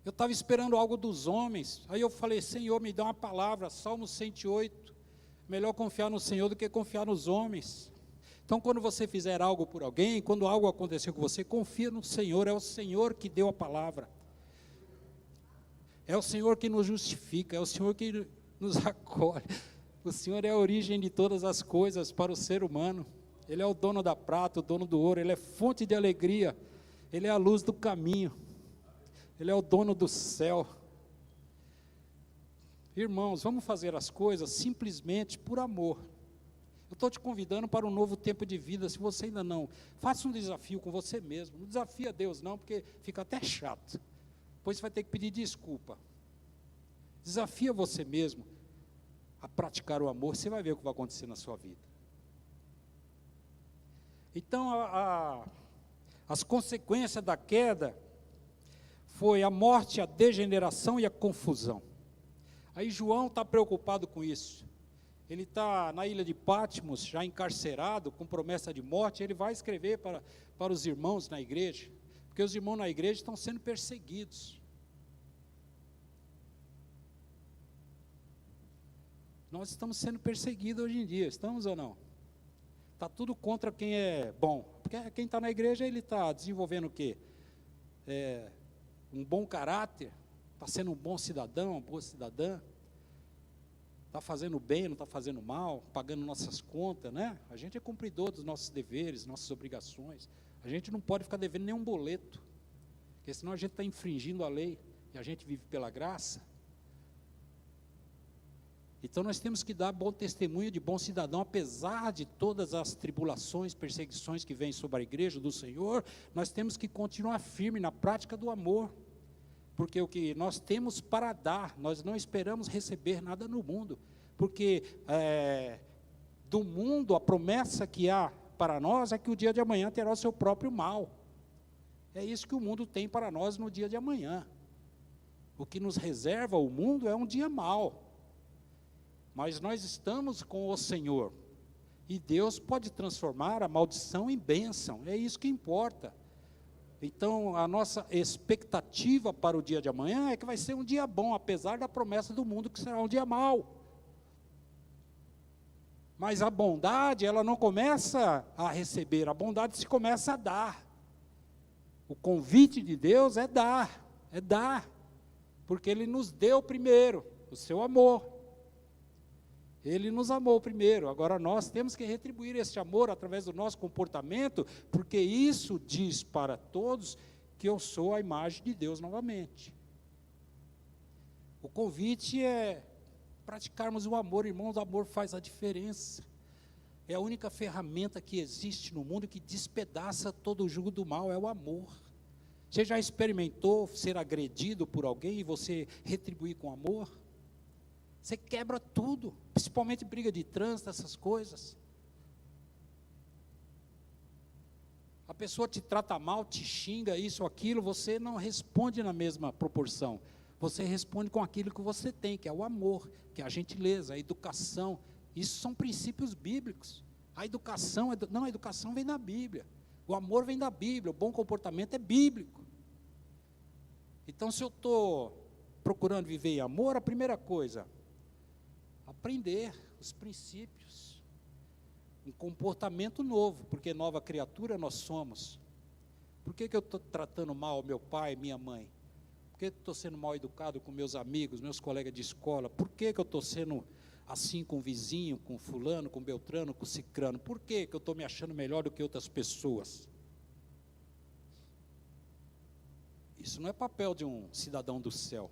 Eu estava esperando algo dos homens, aí eu falei, Senhor, me dá uma palavra, Salmo 108, melhor confiar no Senhor do que confiar nos homens. Então quando você fizer algo por alguém, quando algo acontecer com você, confia no Senhor, é o Senhor que deu a palavra, é o Senhor que nos justifica, é o Senhor que nos acolhe. O Senhor é a origem de todas as coisas para o ser humano. Ele é o dono da prata, o dono do ouro, Ele é fonte de alegria, Ele é a luz do caminho, Ele é o dono do céu. Irmãos, vamos fazer as coisas simplesmente por amor. Eu estou te convidando para um novo tempo de vida. Se você ainda não, faça um desafio com você mesmo. Não desafia Deus não, porque fica até chato. Depois você vai ter que pedir desculpa. Desafia você mesmo a praticar o amor, você vai ver o que vai acontecer na sua vida. Então, as consequências da queda foi a morte, a degeneração e a confusão. Aí João está preocupado com isso. Ele está na ilha de Patmos, já encarcerado, com promessa de morte. Ele vai escrever para os irmãos na igreja, porque os irmãos na igreja estão sendo perseguidos. Nós estamos sendo perseguidos hoje em dia, estamos ou não? Está tudo contra quem é bom, porque quem está na igreja, ele está desenvolvendo o quê? um bom caráter, está sendo um bom cidadão, uma boa cidadã, está fazendo bem, não está fazendo mal, pagando nossas contas, né? A gente é cumpridor dos nossos deveres, nossas obrigações. A gente não pode ficar devendo nenhum boleto, porque senão a gente está infringindo a lei, e a gente vive pela graça. Então nós temos que dar bom testemunho de bom cidadão, apesar de todas as tribulações, perseguições que vêm sobre a igreja do Senhor, nós temos que continuar firme na prática do amor, porque o que nós temos para dar, nós não esperamos receber nada no mundo, porque do mundo a promessa que há para nós é que o dia de amanhã terá o seu próprio mal. É isso que o mundo tem para nós no dia de amanhã. O que nos reserva o mundo é um dia mau. Mas nós estamos com o Senhor, e Deus pode transformar a maldição em bênção, é isso que importa. Então, a nossa expectativa para o dia de amanhã é que vai ser um dia bom, apesar da promessa do mundo que será um dia mau. Mas a bondade, ela não começa a receber, a bondade se começa a dar. O convite de Deus é dar, porque Ele nos deu primeiro o seu amor. Ele nos amou primeiro, agora nós temos que retribuir esse amor através do nosso comportamento, porque isso diz para todos que eu sou a imagem de Deus novamente. O convite é praticarmos o amor, irmãos, o amor faz a diferença. É a única ferramenta que existe no mundo que despedaça todo o jugo do mal, é o amor. Você já experimentou ser agredido por alguém e você retribuir com amor? Você quebra tudo, principalmente briga de trânsito, essas coisas. A pessoa te trata mal, te xinga, isso ou aquilo, você não responde na mesma proporção. Você responde com aquilo que você tem, que é o amor, que é a gentileza, a educação. Isso são princípios bíblicos. A educação, a educação vem da Bíblia. O amor vem da Bíblia, o bom comportamento é bíblico. Então, se eu estou procurando viver em amor, a primeira coisa, aprender os princípios, um comportamento novo, porque nova criatura nós somos. Por que eu estou tratando mal meu pai, minha mãe? Por que eu estou sendo mal educado com meus amigos, meus colegas de escola? Por que eu estou sendo assim com o vizinho, com fulano, com beltrano, com cicrano? Por que eu estou me achando melhor do que outras pessoas? Isso não é papel de um cidadão do céu.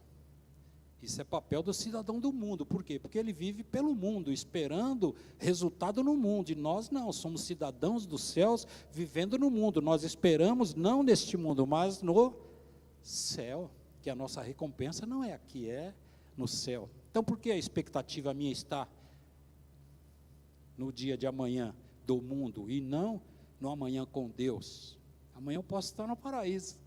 Isso é papel do cidadão do mundo. Por quê? Porque ele vive pelo mundo, esperando resultado no mundo. E nós não, somos cidadãos dos céus, vivendo no mundo. Nós esperamos não neste mundo, mas no céu, que a nossa recompensa não é aqui, é no céu. Então, por que a expectativa minha está no dia de amanhã do mundo e não no amanhã com Deus? Amanhã eu posso estar no paraíso.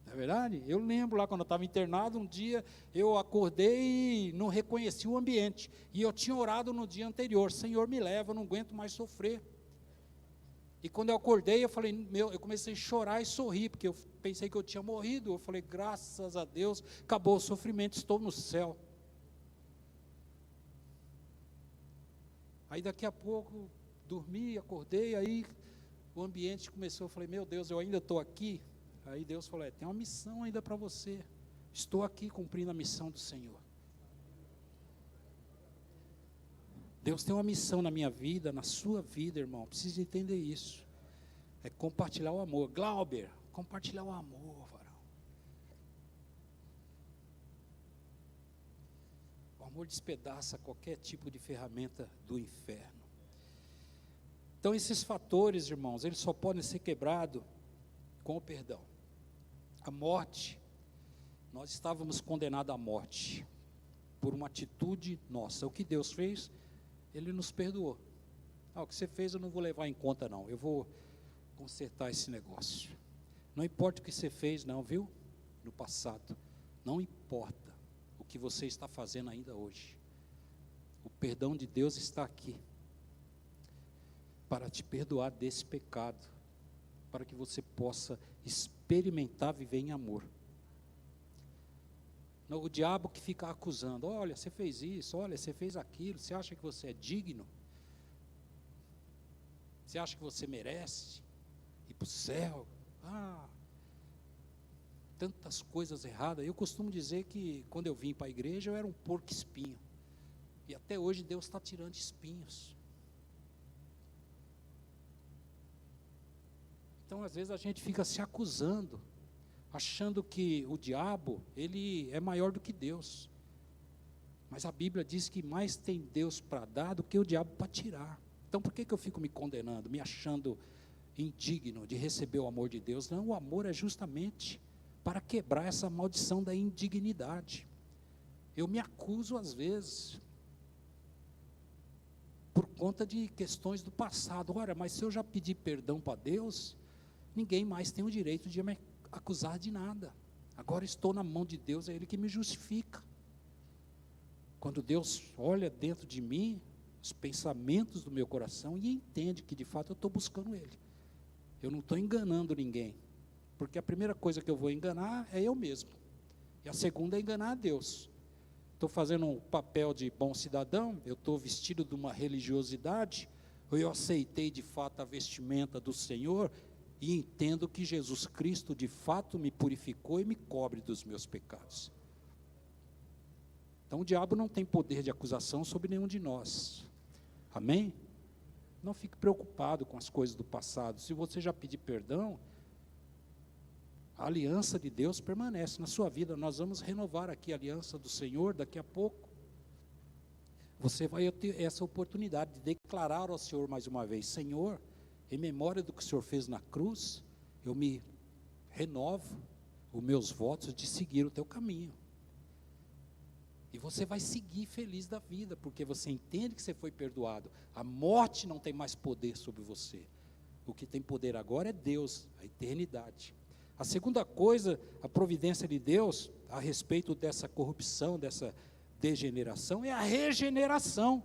Não é verdade? Eu lembro lá quando eu estava internado, um dia eu acordei e não reconheci o ambiente. E eu tinha orado no dia anterior, Senhor, me leva, eu não aguento mais sofrer. E quando eu acordei, eu falei, eu comecei a chorar e sorrir, porque eu pensei que eu tinha morrido. Eu falei, graças a Deus, acabou o sofrimento, estou no céu. Aí daqui a pouco, dormi, acordei, aí o ambiente começou, eu falei, meu Deus, eu ainda estou aqui? Aí Deus falou, tem uma missão ainda para você. Estou aqui cumprindo a missão do Senhor. Deus tem uma missão na minha vida, na sua vida, irmão. Precisa entender isso. É compartilhar o amor. Glauber, compartilhar o amor, varão. O amor despedaça qualquer tipo de ferramenta do inferno. Então, esses fatores, irmãos, eles só podem ser quebrados com o perdão. A morte, nós estávamos condenados à morte por uma atitude nossa. O que Deus fez, Ele nos perdoou. O que você fez eu não vou levar em conta não, eu vou consertar esse negócio. Não importa o que você fez não, viu? No passado, não importa o que você está fazendo ainda hoje. O perdão de Deus está aqui, para te perdoar desse pecado, para que você possa experimentar viver em amor. O diabo que fica acusando, olha, você fez isso, olha, você fez aquilo, você acha que você é digno? Você acha que você merece ir para o céu? tantas coisas erradas. Eu costumo dizer que quando eu vim para a igreja eu era um porco espinho. E até hoje Deus está tirando espinhos. Então às vezes a gente fica se acusando, achando que o diabo, ele é maior do que Deus. Mas a Bíblia diz que mais tem Deus para dar do que o diabo para tirar. Então por que eu fico me condenando, me achando indigno de receber o amor de Deus? Não, o amor é justamente para quebrar essa maldição da indignidade. Eu me acuso às vezes, por conta de questões do passado. Ora, mas se eu já pedi perdão para Deus, ninguém mais tem o direito de me acusar de nada. Agora estou na mão de Deus, é Ele que me justifica. Quando Deus olha dentro de mim, os pensamentos do meu coração, e entende que de fato eu estou buscando Ele. Eu não estou enganando ninguém, porque a primeira coisa que eu vou enganar é eu mesmo, e a segunda é enganar a Deus. Estou fazendo um papel de bom cidadão, eu estou vestido de uma religiosidade, ou eu aceitei de fato a vestimenta do Senhor, e entendo que Jesus Cristo de fato me purificou e me cobre dos meus pecados. Então o diabo não tem poder de acusação sobre nenhum de nós. Amém? Não fique preocupado com as coisas do passado. Se você já pedir perdão, a aliança de Deus permanece na sua vida. Nós vamos renovar aqui a aliança do Senhor daqui a pouco. Você vai ter essa oportunidade de declarar ao Senhor mais uma vez: Senhor, em memória do que o Senhor fez na cruz, eu me renovo os meus votos de seguir o teu caminho. E você vai seguir feliz da vida, porque você entende que você foi perdoado. A morte não tem mais poder sobre você. O que tem poder agora é Deus, a eternidade. A segunda coisa, a providência de Deus a respeito dessa corrupção, dessa degeneração, é a regeneração.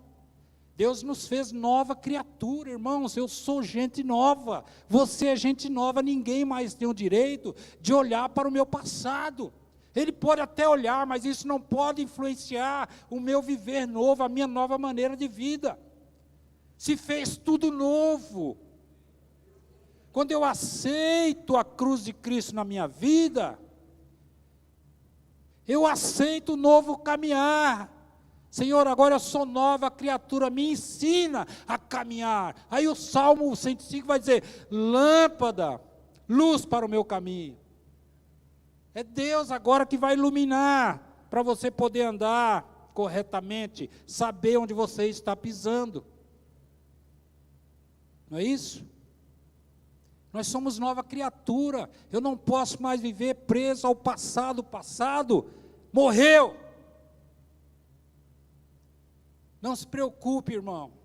Deus nos fez nova criatura, irmãos. Eu sou gente nova, você é gente nova. Ninguém mais tem o direito de olhar para o meu passado. Ele pode até olhar, mas isso não pode influenciar o meu viver novo, a minha nova maneira de vida. Se fez tudo novo. Quando eu aceito a cruz de Cristo na minha vida, eu aceito o novo caminhar. Senhor, agora eu sou nova criatura, me ensina a caminhar. Aí o Salmo 105 vai dizer: lâmpada, luz para o meu caminho. É Deus agora que vai iluminar, para você poder andar corretamente, saber onde você está pisando. Não é isso? Nós somos nova criatura. Eu não posso mais viver preso ao passado. O passado morreu. Não se preocupe, irmão.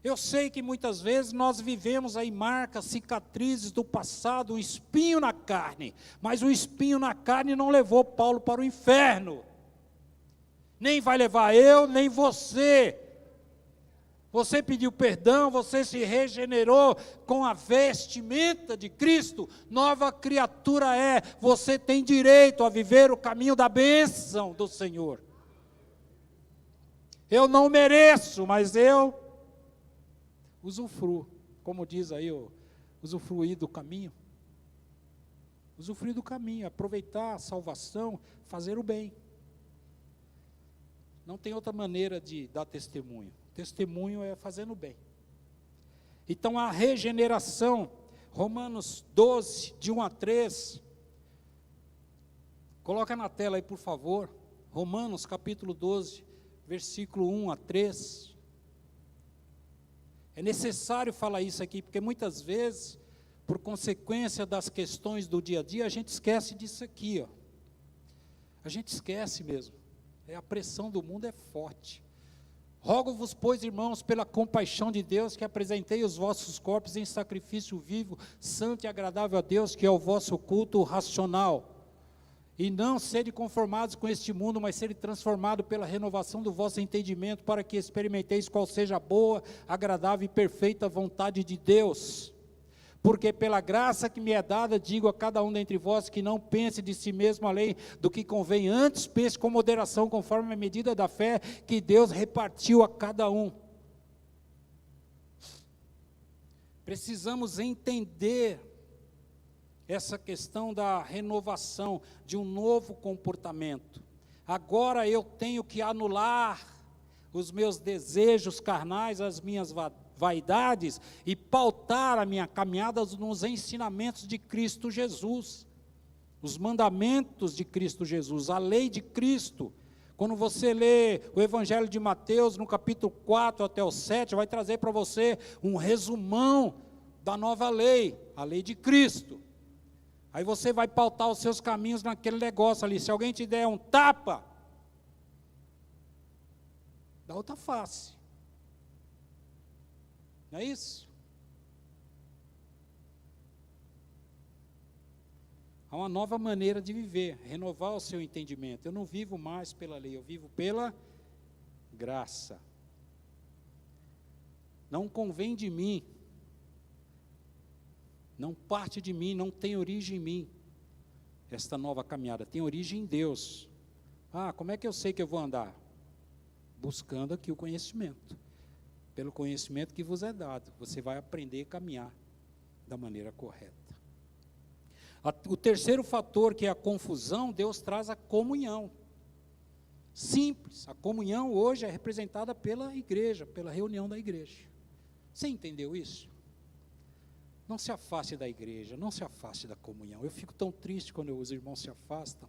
Eu sei que muitas vezes nós vivemos aí marcas, cicatrizes do passado, um espinho na carne. Mas o espinho na carne não levou Paulo para o inferno. Nem vai levar eu, nem você. Você pediu perdão, você se regenerou com a vestimenta de Cristo. Nova criatura é. Você tem direito a viver o caminho da bênção do Senhor. Eu não mereço, mas eu usufruo, como diz aí, usufruir do caminho. Usufruir do caminho, aproveitar a salvação, fazer o bem. Não tem outra maneira de dar testemunho. Testemunho é fazendo o bem. Então a regeneração, Romanos 12, de 1 a 3. Coloca na tela aí, por favor. Romanos capítulo 12, versículo 1 a 3. É necessário falar isso aqui, porque muitas vezes, por consequência das questões do dia a dia, a gente esquece disso aqui, ó. A gente esquece mesmo. A pressão do mundo é forte. Rogo-vos, pois, irmãos, pela compaixão de Deus, que apresentei os vossos corpos em sacrifício vivo, santo e agradável a Deus, que é o vosso culto racional. E não sede conformados com este mundo, mas sede transformado pela renovação do vosso entendimento, para que experimenteis qual seja a boa, agradável e perfeita vontade de Deus. Porque pela graça que me é dada, digo a cada um dentre vós, que não pense de si mesmo além do que convém, antes pense com moderação, conforme a medida da fé que Deus repartiu a cada um. Precisamos entender essa questão da renovação, de um novo comportamento. Agora eu tenho que anular os meus desejos carnais, as minhas vaidades, e pautar a minha caminhada nos ensinamentos de Cristo Jesus, os mandamentos de Cristo Jesus, a lei de Cristo. Quando você lê o Evangelho de Mateus, no capítulo 4 até o 7, vai trazer para você um resumão da nova lei, a lei de Cristo. Aí você vai pautar os seus caminhos naquele negócio ali. Se alguém te der um tapa, dá outra face. Não é isso? Há uma nova maneira de viver, renovar o seu entendimento. Eu não vivo mais pela lei, eu vivo pela graça. Não convém de mim, não parte de mim, não tem origem em mim, esta nova caminhada, tem origem em Deus. Como é que eu sei que eu vou andar? Buscando aqui o conhecimento, pelo conhecimento que vos é dado, você vai aprender a caminhar da maneira correta. O terceiro fator, que é a confusão, Deus traz a comunhão. Simples, a comunhão hoje é representada pela igreja, pela reunião da igreja. Você entendeu isso? Não se afaste da igreja, não se afaste da comunhão. Eu fico tão triste quando os irmãos se afastam.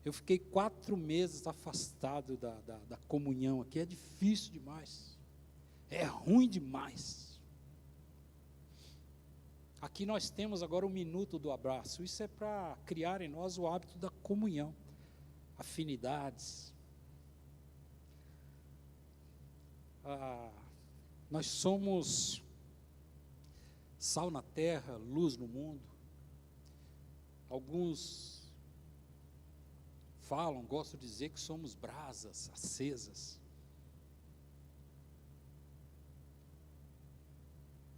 Eu fiquei 4 meses afastado da comunhão aqui, é difícil demais, é ruim demais. Aqui nós temos agora o minuto do abraço, isso é para criar em nós o hábito da comunhão, afinidades. Nós somos sal na terra, luz no mundo. Alguns gostam de dizer que somos brasas acesas.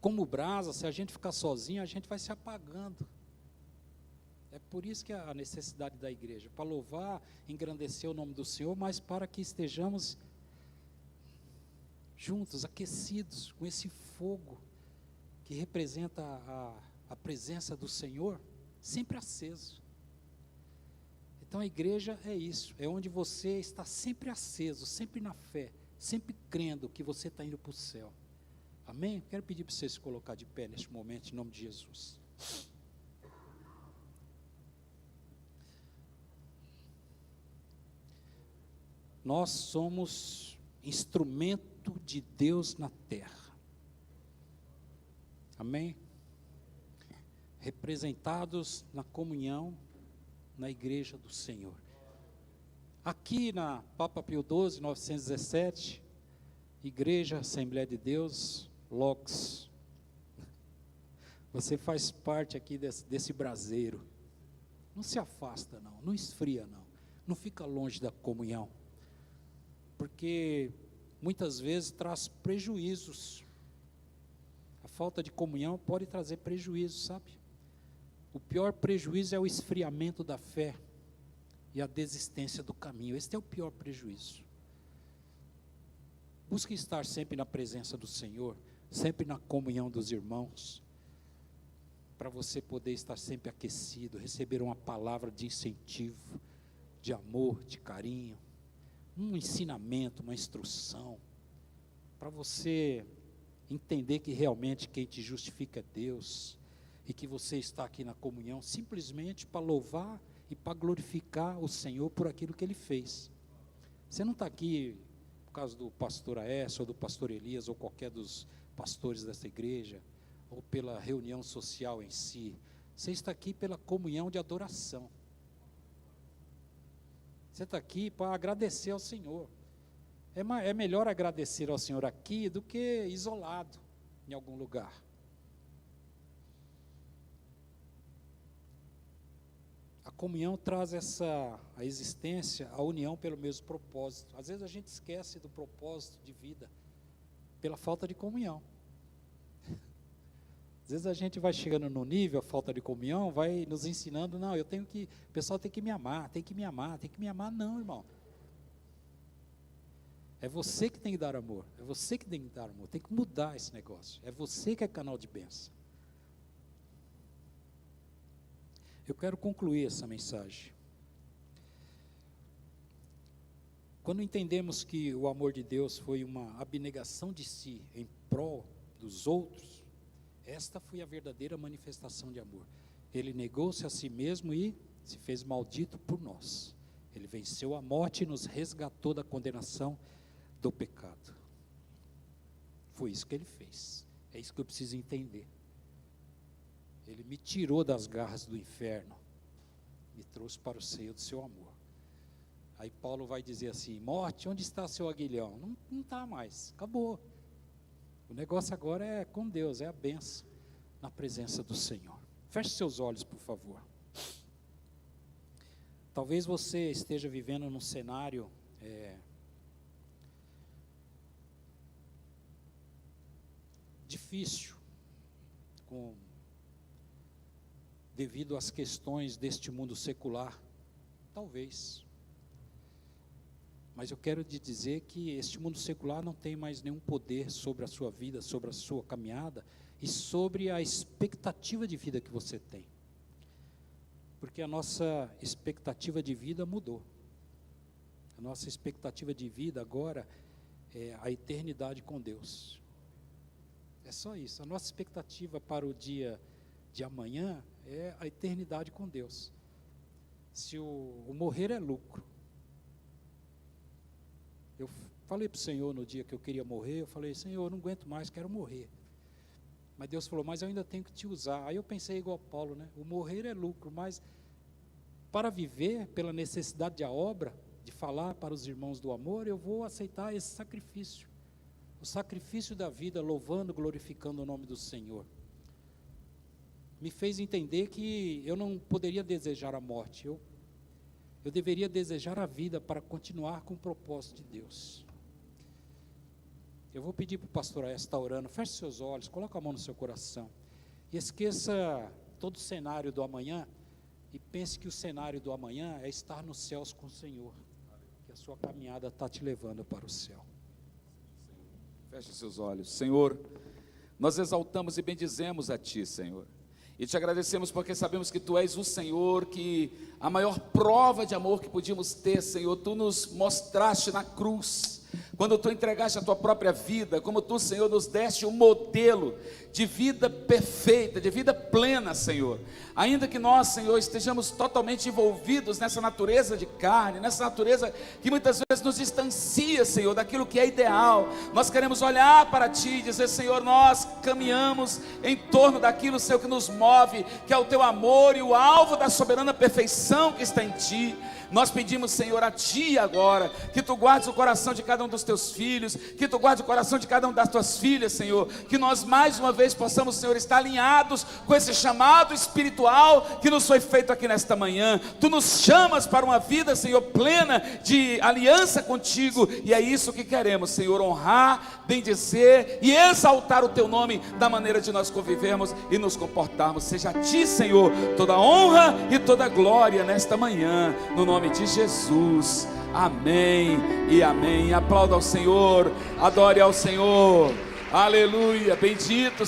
Como brasa, se a gente ficar sozinho, a gente vai se apagando. É por isso que a necessidade da igreja, para louvar, engrandecer o nome do Senhor, mas para que estejamos juntos, aquecidos, com esse fogo que representa a presença do Senhor, sempre aceso. Então a igreja é isso, é onde você está sempre aceso, sempre na fé, sempre crendo que você está indo para o céu. Amém? Quero pedir para você se colocar de pé neste momento, em nome de Jesus. Nós somos instrumento de Deus na terra. Amém? Representados na comunhão, na igreja do Senhor. Aqui na Papa Pio XII, 917, Igreja Assembleia de Deus, Logos. Você faz parte aqui desse braseiro. Não se afasta não, não esfria não, não fica longe da comunhão, porque muitas vezes traz prejuízos. A falta de comunhão pode trazer prejuízo, sabe? O pior prejuízo é o esfriamento da fé e a desistência do caminho. Este é o pior prejuízo. Busque estar sempre na presença do Senhor, sempre na comunhão dos irmãos, para você poder estar sempre aquecido, receber uma palavra de incentivo, de amor, de carinho, um ensinamento, uma instrução, para você entender que realmente quem te justifica é Deus, e que você está aqui na comunhão simplesmente para louvar e para glorificar o Senhor por aquilo que Ele fez. Você não está aqui por causa do pastor Aécio, ou do pastor Elias, ou qualquer dos pastores dessa igreja, ou pela reunião social em si. Você está aqui pela comunhão de adoração. Você está aqui para agradecer ao Senhor. É melhor agradecer ao Senhor aqui do que isolado em algum lugar. A comunhão traz a existência, a união pelo mesmo propósito. Às vezes a gente esquece do propósito de vida pela falta de comunhão. Às vezes a gente vai chegando no nível, a falta de comunhão, vai nos ensinando, não, o pessoal tem que me amar, tem que me amar, tem que me amar. Não, irmão. É você que tem que dar amor, é você que tem que dar amor, tem que mudar esse negócio. É você que é canal de bênção. Eu quero concluir essa mensagem. Quando entendemos que o amor de Deus foi uma abnegação de si em prol dos outros, esta foi a verdadeira manifestação de amor. Ele negou-se a si mesmo e se fez maldito por nós. Ele venceu a morte e nos resgatou da condenação do pecado. Foi isso que ele fez. É isso que eu preciso entender. Ele me tirou das garras do inferno, me trouxe para o seio do seu amor. Aí Paulo vai dizer assim: morte, onde está seu aguilhão? Não está mais, acabou. O negócio agora é com Deus, é a bênção na presença do Senhor. Feche seus olhos, por favor. Talvez você esteja vivendo num cenário difícil, devido às questões deste mundo secular, talvez. Mas eu quero te dizer que este mundo secular não tem mais nenhum poder sobre a sua vida, sobre a sua caminhada e sobre a expectativa de vida que você tem. Porque a nossa expectativa de vida mudou. A nossa expectativa de vida agora é a eternidade com Deus. É só isso. A nossa expectativa para o dia de amanhã é a eternidade com Deus. Se o morrer é lucro. Eu falei para o Senhor no dia que eu queria morrer, eu falei: Senhor, eu não aguento mais, quero morrer. Mas Deus falou: mas eu ainda tenho que te usar. Aí eu pensei igual Paulo, né? O morrer é lucro, mas para viver, pela necessidade da obra, de falar para os irmãos do amor, eu vou aceitar esse sacrifício. O sacrifício da vida, louvando, glorificando o nome do Senhor. Me fez entender que eu não poderia desejar a morte, eu deveria desejar a vida para continuar com o propósito de Deus. Eu vou pedir para o pastor Aécio estar orando. Feche seus olhos, coloque a mão no seu coração e esqueça todo o cenário do amanhã e pense que o cenário do amanhã é estar nos céus com o Senhor, que a sua caminhada está te levando para o céu. Feche seus olhos. Senhor, nós exaltamos e bendizemos a Ti, Senhor. E te agradecemos porque sabemos que Tu és o Senhor, que a maior prova de amor que podíamos ter, Senhor, Tu nos mostraste na cruz, quando Tu entregaste a Tua própria vida, como Tu, Senhor, nos deste um modelo de vida perfeita, de vida plena, Senhor. Ainda que nós, Senhor, estejamos totalmente envolvidos nessa natureza de carne, nessa natureza que muitas vezes nos distancia, Senhor, daquilo que é ideal, nós queremos olhar para Ti e dizer: Senhor, nós caminhamos em torno daquilo, Senhor, que nos move, que é o Teu amor e o alvo da soberana perfeição que está em Ti. Nós pedimos, Senhor, a Ti agora, que Tu guardes o coração de cada um dos Teus filhos, que Tu guardes o coração de cada uma das Tuas filhas, Senhor, que nós mais uma vez possamos, Senhor, estar alinhados com esse chamado espiritual que nos foi feito aqui nesta manhã. Tu nos chamas para uma vida, Senhor, plena de aliança contigo, e é isso que queremos, Senhor, honrar, bendizer e exaltar o Teu nome da maneira de nós convivermos e nos comportarmos. Seja a Ti, Senhor, toda honra e toda glória nesta manhã, no nome de Jesus, amém e amém. Aplauda ao Senhor, adore ao Senhor, aleluia, bendito